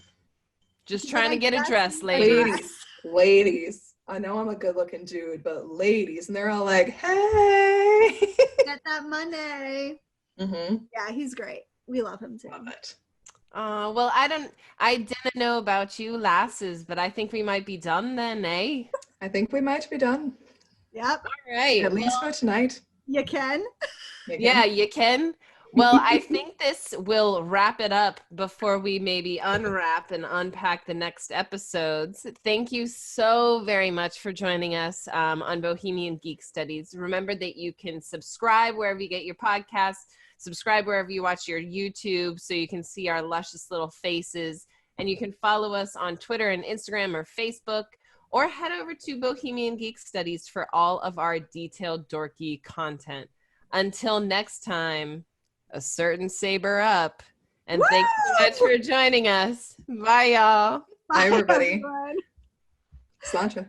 Just He's trying like, to get a "I dress, just ladies. need a ladies, ladies, I know I'm a good looking dude, but ladies, and they're all like, hey. Get that money. Mm-hmm. Yeah, he's great. We love him too. Love it. Well, I didn't know about you lasses, but I think we might be done then, eh? I think we might be done. Yep. All right. At least for tonight. You can. Yeah, you can. Well, I think this will wrap it up before we maybe unwrap and unpack the next episodes. Thank you so very much for joining us on Bohemian Geek Studies. Remember that you can subscribe wherever you get your podcasts, subscribe wherever you watch your YouTube so you can see our luscious little faces. And you can follow us on Twitter and Instagram or Facebook, or head over to Bohemian Geek Studies for all of our detailed dorky content. Until next time, a certain saber up. And thanks so much for joining us. Bye, y'all. Bye, everybody. everyone. Sláinte.